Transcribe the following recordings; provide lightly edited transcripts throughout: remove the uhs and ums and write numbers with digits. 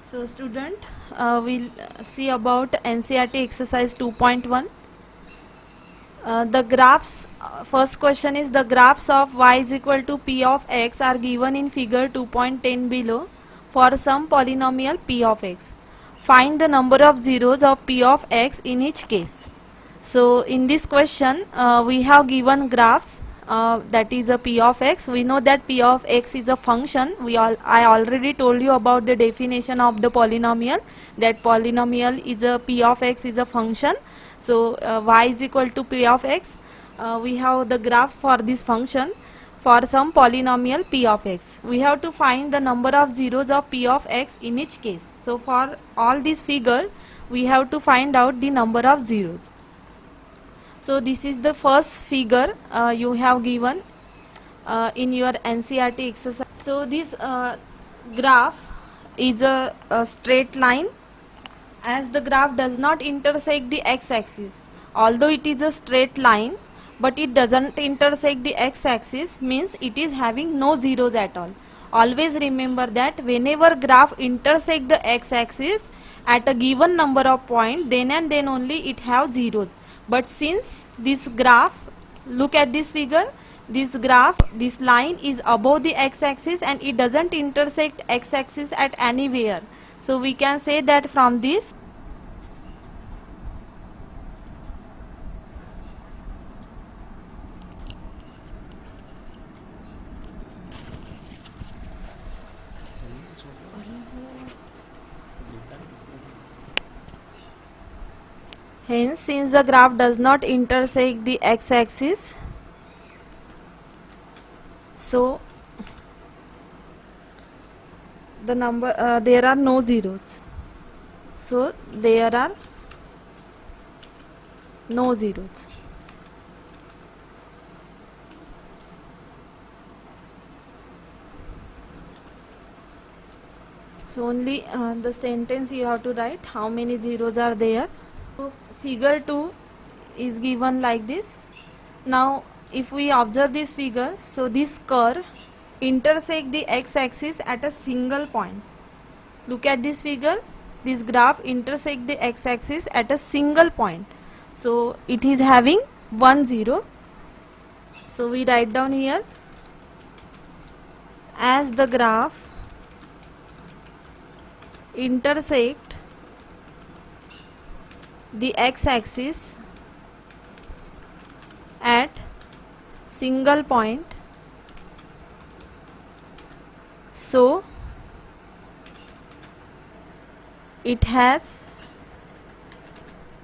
So student, we'll see about NCERT exercise 2.1. The graphs, first question is the graphs of y is equal to p of x are given in figure 2.10 below for some polynomial p of x. Find the number of zeros of p of x in each case. So in this question we have given graphs, that is a p of x. We know that p of x is a function. I already told you about the definition of the polynomial, that polynomial is a p of x is a function. So y is equal to p of x. We have the graphs for this function for some polynomial p of x. We have to find the number of zeros of p of x in each case. So for all these figures we have to find out the number of zeros. So this is the first figure you have given in your NCERT exercise. So this graph is a straight line, as the graph does not intersect the x-axis. Although it is a straight line, but it doesn't intersect the x-axis, means it is having no zeros at all. Always remember that whenever graph intersect the x-axis at a given number of points, then and then only it have zeros. But since this graph, look at this figure, this graph, this line is above the x-axis and it doesn't intersect x-axis at anywhere. So we can say that from this hence, since the graph does not intersect the x-axis, so the number there are no zeros. So there are no zeros. So only the sentence you have to write how many zeros are there. So figure 2 is given like this. Now if we observe this figure, so this curve intersect the x-axis at a single point. Look at this figure, this graph intersect the x-axis at a single point. So it is having 1 0. So we write down here, as the graph intersect the x-axis at single point, so it has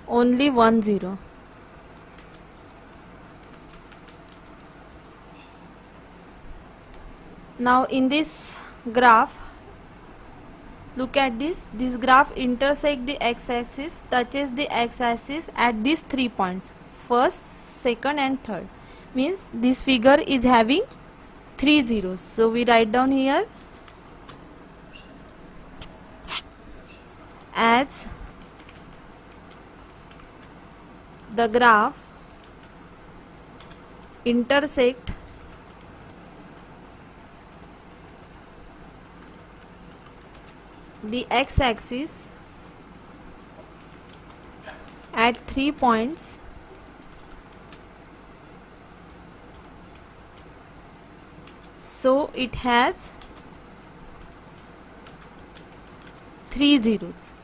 only 1 0. Now in this graph, look at this graph intersect the x-axis, touches the x-axis at these 3 points, first, second and third, means this figure is having 3 zeros. So we write down here, as the graph intersect the x-axis at 3 points, so it has 3 zeros.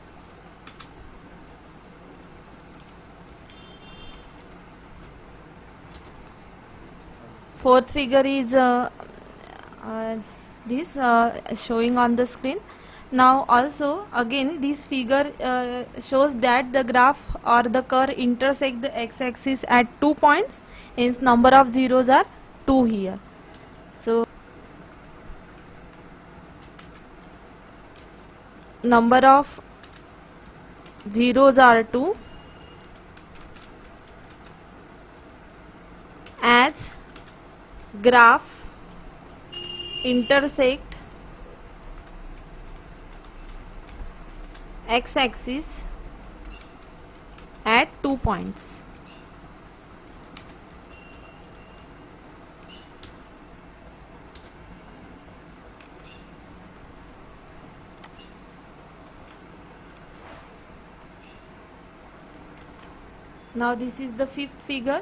Fourth figure is this showing on the screen. Now also again this figure shows that the graph or the curve intersect the x-axis at 2 points, hence number of zeros are 2 here. So number of zeros are 2, as graph intersect x-axis at 2 points. Now this is the fifth figure.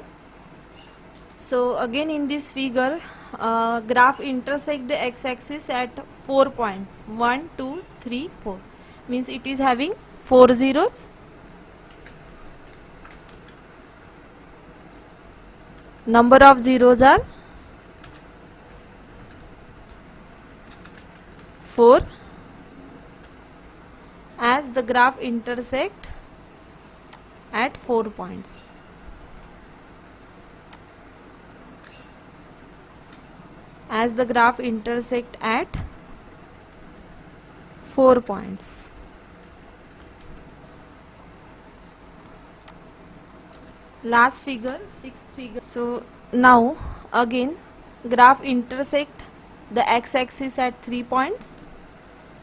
So again in this figure, graph intersect the x-axis at 4 points, 1, 2, 3, 4, means it is having 4 zeros. Number of zeros are 4 as the graph intersect at 4 points. As the graph intersect at 4 points. Last figure, sixth figure. So now again graph intersect the x-axis at 3 points.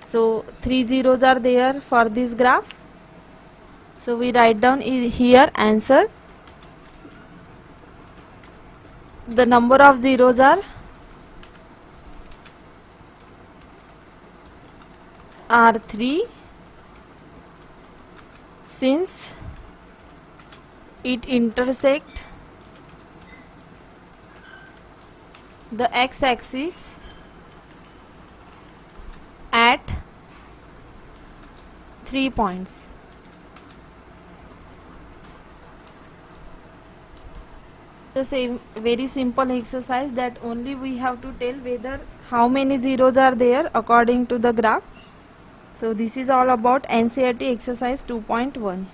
So 3 zeros are there for this graph. So we write down here answer. The number of zeros are 3, since it intersect the x-axis at 3 points. The same very simple exercise that only we have to tell whether how many zeros are there according to the graph. So this is all about NCERT exercise 2.1.